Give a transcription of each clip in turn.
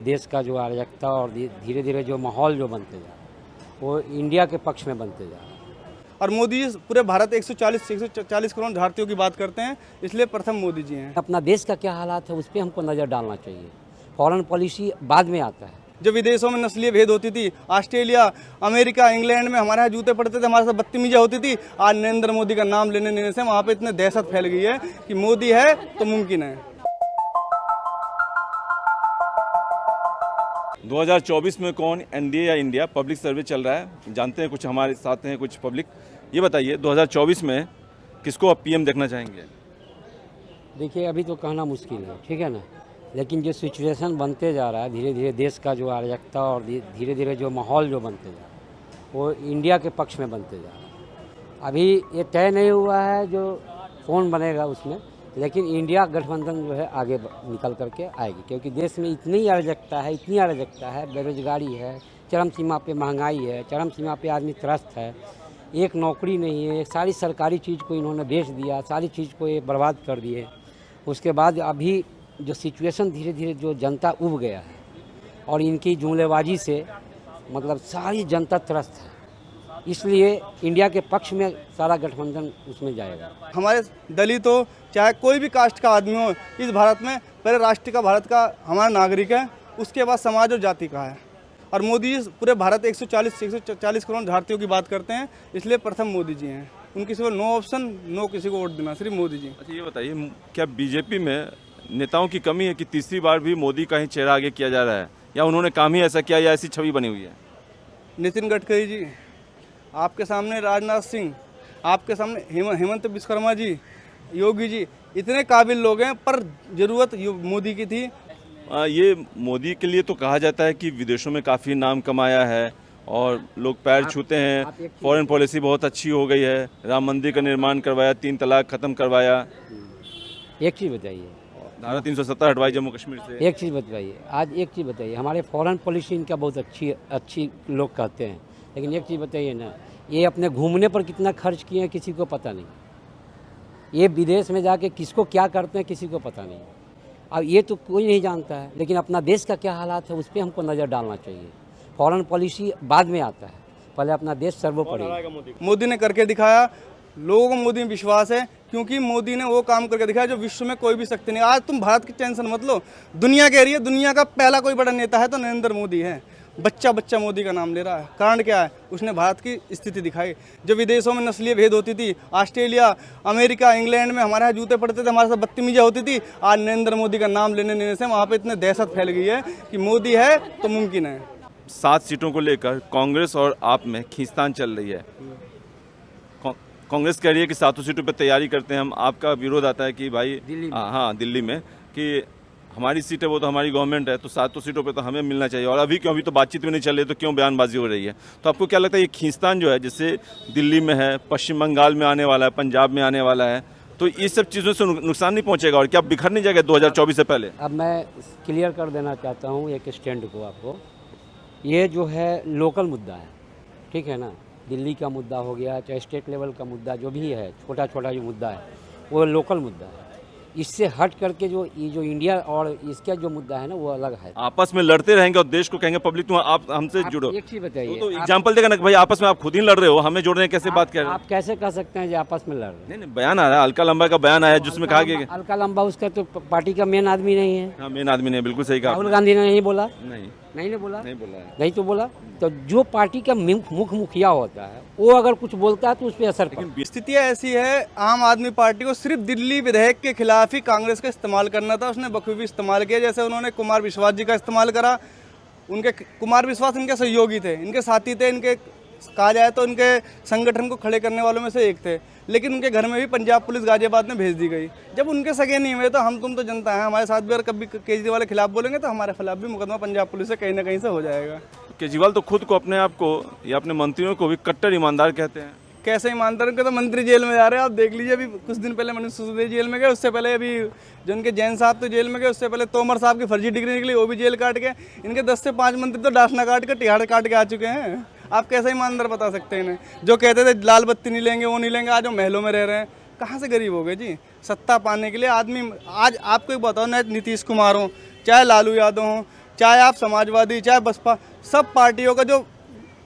देश का जो अराजकता और धीरे धीरे जो माहौल जो बनते जा रहा है वो इंडिया के पक्ष में बनते जा रहा है। और मोदी जी पूरे भारत 140 करोड़ भारतीयों की बात करते हैं, इसलिए प्रथम मोदी जी हैं। अपना देश का क्या हालात है उस पर हमको नज़र डालना चाहिए। फॉरेन पॉलिसी बाद में आता है। जो विदेशों में नस्लीय भेद होती थी, ऑस्ट्रेलिया, अमेरिका, इंग्लैंड में हमारे यहाँ जूते पड़ते थे, हमारे साथ बदतमीजियाँ होती थी, आज नरेंद्र मोदी का नाम लेने से वहाँ पे इतने दहशत फैल गई है कि मोदी है तो मुमकिन है। 2024 में कौन, एनडीए या इंडिया? पब्लिक सर्वे चल रहा है, जानते हैं कुछ हमारे साथ हैं कुछ पब्लिक। ये बताइए 2024 में किसको आप पीएम देखना चाहेंगे? देखिए अभी तो कहना मुश्किल है, ठीक है ना, लेकिन जो सिचुएशन बनते जा रहा है धीरे धीरे देश का जो अराजकता और धीरे धीरे जो माहौल जो बनते जा रहा है वो इंडिया के पक्ष में बनते जा रहा है। अभी ये तय नहीं हुआ है जो कौन बनेगा उसमें, लेकिन इंडिया गठबंधन जो है आगे निकल करके आएगी, क्योंकि देश में इतनी अराजकता है, बेरोजगारी है, चरम सीमा पे महंगाई है, चरम सीमा पे आदमी त्रस्त है, एक नौकरी नहीं है, सारी सरकारी चीज़ को इन्होंने बेच दिया, सारी चीज़ को ये बर्बाद कर दिए। उसके बाद अभी जो सिचुएशन धीरे धीरे जो जनता उब गया है और इनकी जुमलेबाजी से मतलब सारी जनता त्रस्त है, इसलिए इंडिया के पक्ष में सारा गठबंधन उसमें जाएगा। हमारे दलित हो चाहे कोई भी कास्ट का आदमी हो, इस भारत में पहले राष्ट्र का भारत का हमारा नागरिक है, उसके बाद समाज और जाति का है। और मोदी जी पूरे भारत 140 करोड़ भारतीयों की बात करते हैं, इसलिए प्रथम मोदी जी हैं। उनकी सिर्फ नो ऑप्शन, नो किसी को वोट देना, सिर्फ मोदी जी। अच्छा ये बताइए, क्या बीजेपी में नेताओं की कमी है कि तीसरी बार भी मोदी का ही चेहरा आगे किया जा रहा है, या उन्होंने काम ही ऐसा किया या ऐसी छवि बनी हुई है? नितिन गडकरी जी, आपके सामने राजनाथ सिंह, आपके सामने हेमंत विश्वकर्मा जी, योगी जी, इतने काबिल लोग हैं, पर ज़रूरत मोदी की थी। ये मोदी के लिए तो कहा जाता है कि विदेशों में काफ़ी नाम कमाया है और लोग पैर छूते हैं, फॉरेन पॉलिसी बहुत अच्छी हो गई है, राम मंदिर का निर्माण करवाया, 3 तलाक खत्म करवाया। एक चीज़ बताइए, धारा 370 हटवाई जम्मू कश्मीर से। एक चीज़ बताइए, आज एक चीज़ बताइए, हमारे फॉरेन पॉलिसी इनका बहुत अच्छी लोग कहते हैं, लेकिन एक चीज़ बताइए ना, ये अपने घूमने पर कितना खर्च किए हैं किसी को पता नहीं, ये विदेश में जाके किसको क्या करते हैं किसी को पता नहीं। अब ये तो कोई नहीं जानता है, लेकिन अपना देश का क्या हालात है उस पर हमको नज़र डालना चाहिए। फॉरेन पॉलिसी बाद में आता है, पहले अपना देश सर्वोपरि। मोदी ने करके दिखाया, लोगों को मोदी में विश्वास है, क्योंकि मोदी ने वो काम करके दिखाया जो विश्व में कोई भी शक्ति नहीं। आज तुम भारत की टेंशन मत लो, दुनिया कह रही है, दुनिया का पहला कोई बड़ा नेता है तो नरेंद्र मोदी है। बच्चा मोदी का नाम ले रहा है, कारण क्या है? उसने भारत की स्थिति दिखाई। जो विदेशों में नस्लीय भेद होती थी, ऑस्ट्रेलिया, अमेरिका, इंग्लैंड में हमारे यहाँ जूते पड़ते थे, हमारे साथ बदतमीजियाँ होती थी, आज नरेंद्र मोदी का नाम लेने से वहाँ पे इतने दहशत फैल गई है कि मोदी है तो मुमकिन है। 7 सीटों को लेकर कांग्रेस और आप में खींचतान चल रही है। कांग्रेस कह रही है कि 7 सीटों पर तैयारी करते हैं हम, आपका विरोध आता है कि भाई दिल्ली में कि हमारी सीट है, वो तो हमारी गवर्नमेंट है, तो 7 सीटों पे तो हमें मिलना चाहिए, और अभी क्यों, अभी तो बातचीत भी नहीं चल रही, तो क्यों बयानबाजी हो रही है? तो आपको क्या लगता है ये खींचतान जो है, जैसे दिल्ली में है, पश्चिम बंगाल में आने वाला है, पंजाब में आने वाला है, तो ये सब चीज़ों से नुकसान नहीं पहुंचेगा और क्या बिखर नहीं जाएगा 2024 से पहले? अब मैं क्लियर कर देना चाहता हूँ एक स्टैंड को आपको, ये जो है लोकल मुद्दा है, ठीक है ना, दिल्ली का मुद्दा हो गया, चाहे स्टेट लेवल का मुद्दा जो भी है, छोटा छोटा जो मुद्दा है वो लोकल मुद्दा है। इससे हट करके जो ये जो इंडिया और इसका जो मुद्दा है ना वो अलग है। आपस में लड़ते रहेंगे और देश को कहेंगे पब्लिक तुम आप हमसे जुड़ो। एक चीज बताइए, तो एग्जांपल देगा ना कि भाई आपस में आप खुद ही लड़ रहे हो, हमें जोड़ने की कैसे बात कर रहे हो? आप कैसे कह सकते हैं जो आपस में लड़ रहे हैं? नहीं, बयान आ रहा है, अलका लंबा का बयान आया जिसमें कहा गया। अलका लंबा उसका तो पार्टी का मेन आदमी नहीं है। हाँ, मेन आदमी नहीं, बिल्कुल सही कहा। राहुल गांधी ने नहीं बोला, नहीं बोला, नहीं तो बोला। तो जो पार्टी का मुखिया होता है वो अगर कुछ बोलता है तो उस पर असर पड़ता है। स्थितियाँ ऐसी है, आम आदमी पार्टी को सिर्फ दिल्ली विधेयक के खिलाफ ही कांग्रेस का इस्तेमाल करना था, उसने बखूबी इस्तेमाल किया। जैसे उन्होंने कुमार विश्वास जी का इस्तेमाल करा, उनके कुमार विश्वास इनके सहयोगी थे, इनके साथी थे, इनके कहा जाए तो इनके संगठन को खड़े करने वालों में से एक थे, लेकिन उनके घर में भी पंजाब पुलिस गाजियाबाद में भेज दी गई। जब उनके सगे नहीं हुए तो हम तुम तो जनता है, हमारे साथ भी अगर कभी केजरीवाल के खिलाफ बोलेंगे तो हमारे खिलाफ भी मुकदमा पंजाब पुलिस से कहीं ना कहीं से हो जाएगा। केजरीवाल तो खुद को, अपने आप को या अपने मंत्रियों को भी कट्टर ईमानदार कहते हैं। कैसे ईमानदार, उनके तो मंत्री जेल में जा रहे हैं। आप देख लीजिए, अभी कुछ दिन पहले मनीष सिसोदिया जेल में गए, उससे पहले अभी जो उनके जैन साहब तो जेल में गए, उससे पहले तोमर साहब की फर्जी डिग्री निकली, वो भी जेल काट के। इनके 10 से 5 मंत्री तो डासना काट के, तिहाड़ काट के आ चुके हैं। आप कैसे ईमानदार बता सकते हैं इन्हें? जो कहते थे लाल बत्ती नहीं लेंगे, वो नहीं लेंगे, आज वो महलों में रह रहे हैं। कहाँ से गरीब हो गए जी? सत्ता पाने के लिए आदमी, आज आपको एक बताओ, न नीतीश कुमार हो, चाहे लालू यादव हो, चाहे आप समाजवादी चाहे बसपा, सब पार्टियों का जो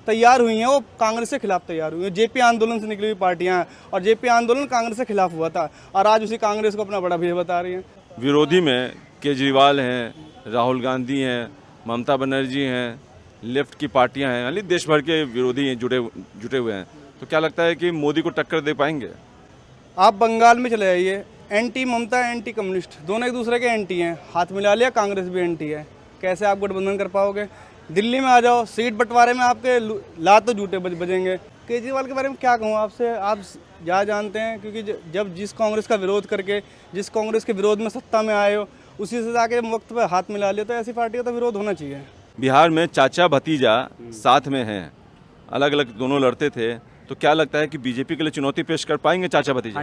तैयार हुई हैं वो कांग्रेस के खिलाफ तैयार हुई हैं। जेपी आंदोलन से निकली हुई पार्टियां हैं और जेपी आंदोलन कांग्रेस के खिलाफ हुआ था और आज उसी कांग्रेस को अपना बड़ा भैया बता रही हैं। विरोधी में केजरीवाल हैं, राहुल गांधी हैं, ममता बनर्जी हैं, लेफ्ट की पार्टियां हैं, यानी देश भर के विरोधी हैं, जुटे हुए हैं। तो क्या लगता है कि मोदी को टक्कर दे पाएंगे? आप बंगाल में चले जाइए, एंटी ममता एंटी कम्युनिस्ट दोनों एक दूसरे के एंटी हैं, हाथ मिला लिया, कांग्रेस भी एंटी है, कैसे आप गठबंधन कर पाओगे? दिल्ली में आ जाओ, सीट बंटवारे में आपके लात तो जूते बजेंगे। केजरीवाल के बारे में क्या कहूँ आपसे, आप ज़्यादा जानते हैं, क्योंकि जब जिस कांग्रेस का विरोध करके जिस कांग्रेस के विरोध में सत्ता में आए हो उसी से जाके वक्त पे हाथ मिला लिया, तो ऐसी पार्टी का तो विरोध होना चाहिए। बिहार में चाचा भतीजा साथ में हैं, अलग अलग दोनों लड़ते थे, तो क्या लगता है कि बीजेपी के लिए चुनौती पेश कर पाएंगे चाचा भतीजा?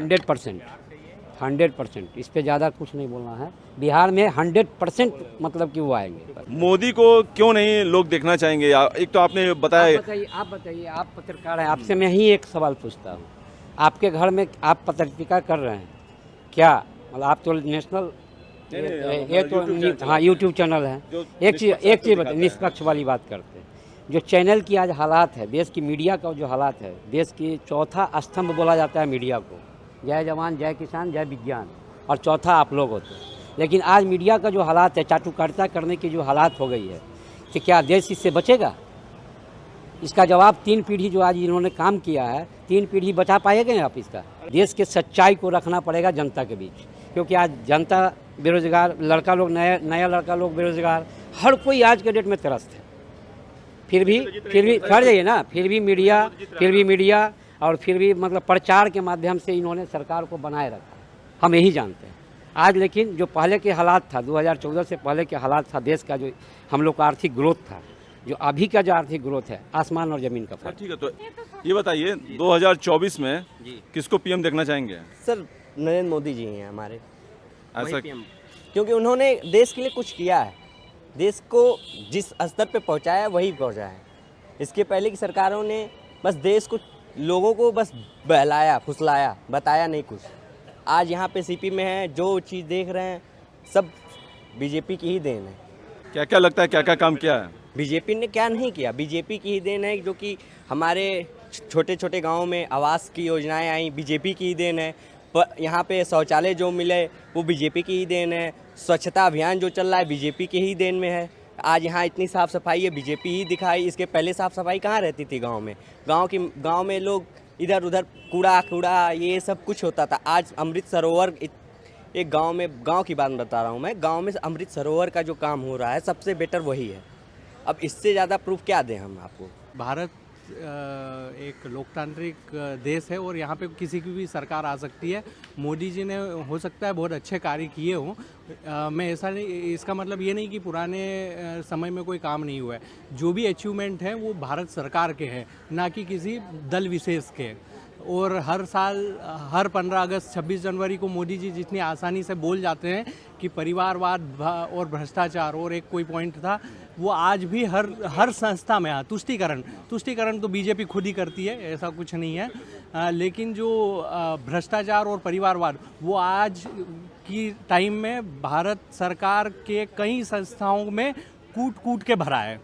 100%, इस पे ज़्यादा कुछ नहीं बोलना है। बिहार में 100% मतलब कि वो आएंगे। मोदी को क्यों नहीं लोग देखना चाहेंगे? एक तो आपने बताया, आप बताइए, आप पत्रकार हैं, आपसे मैं ही एक सवाल पूछता हूँ। आपके घर में आप पत्रकारिता कर रहे हैं क्या? मतलब आप तो नेशनल ये तो हाँ यूट्यूब चैनल है। एक चीज़ बताइए, निष्पक्ष वाली बात करते हैं। जो चैनल की आज हालात है, देश की मीडिया का जो हालात है, देश की चौथा स्तंभ बोला जाता है मीडिया को, जय जवान जय किसान जय विज्ञान, और चौथा आप लोग होते हैं। लेकिन आज मीडिया का जो हालात है, चाटुकारिता करने की जो हालात हो गई है, कि क्या देश इससे बचेगा? इसका जवाब 3 पीढ़ी जो आज इन्होंने काम किया है, 3 पीढ़ी बचा पाएंगे आप इसका? देश के सच्चाई को रखना पड़ेगा जनता के बीच, क्योंकि आज जनता बेरोजगार, लड़का लोग नया लड़का लोग बेरोजगार, हर कोई आज के डेट में त्रस्त है। फिर भी खड़ जाइए ना, फिर भी मीडिया और फिर भी मतलब प्रचार के माध्यम से इन्होंने सरकार को बनाए रखा, हम यही जानते हैं। आज लेकिन जो पहले के हालात था, 2014 से पहले के हालात था देश का, जो हम लोग का आर्थिक ग्रोथ था, जो अभी का जो आर्थिक ग्रोथ है, आसमान और ज़मीन का फर्क। ठीक है, तो ये बताइए 2024 में किसको पीएम देखना चाहेंगे? सर नरेंद्र मोदी जी हैं हमारे, ऐसा क्योंकि उन्होंने देश के लिए कुछ किया है, देश को जिस स्तर पे पहुंचाया वही पहुंचाया है। इसके पहले की सरकारों ने बस देश को, लोगों को बस बहलाया फुसलाया, बताया नहीं कुछ। आज यहाँ पे सीपी में है, जो चीज़ देख रहे हैं सब बीजेपी की ही देन है। क्या क्या लगता है, क्या क्या काम किया है? बीजेपी ने क्या नहीं किया, बीजेपी की ही देन है, जो कि हमारे छोटे छोटे गाँव में आवास की योजनाएं आई, बीजेपी की ही देन है। यहाँ पे शौचालय जो मिले वो बीजेपी की ही देन है। स्वच्छता अभियान जो चल रहा है बीजेपी के ही देन में है। आज यहाँ इतनी साफ़ सफाई है, बीजेपी ही दिखाई। इसके पहले साफ़ सफाई कहाँ रहती थी गांव में? गांव में लोग इधर उधर कूड़ा ये सब कुछ होता था। आज अमृत सरोवर, एक गांव की बात बता रहा हूँ मैं, गांव में अमृत सरोवर का जो काम हो रहा है सबसे बेटर वही है। अब इससे ज़्यादा प्रूफ क्या दें हम आपको? भारत एक लोकतांत्रिक देश है और यहाँ पे किसी की भी सरकार आ सकती है। मोदी जी ने हो सकता है बहुत अच्छे कार्य किए हों, मैं ऐसा नहीं, इसका मतलब ये नहीं कि पुराने समय में कोई काम नहीं हुआ है। जो भी अचीवमेंट हैं वो भारत सरकार के हैं, ना कि किसी दल विशेष के। और हर साल, हर 15 अगस्त 26 जनवरी को मोदी जी जितनी आसानी से बोल जाते हैं कि परिवारवाद और भ्रष्टाचार, और एक कोई पॉइंट था वो आज भी हर संस्था में है। तुष्टीकरण तो बीजेपी खुद ही करती है, ऐसा कुछ नहीं है। लेकिन जो भ्रष्टाचार और परिवारवाद वो आज की टाइम में भारत सरकार के कई संस्थाओं में कूट के भरा है।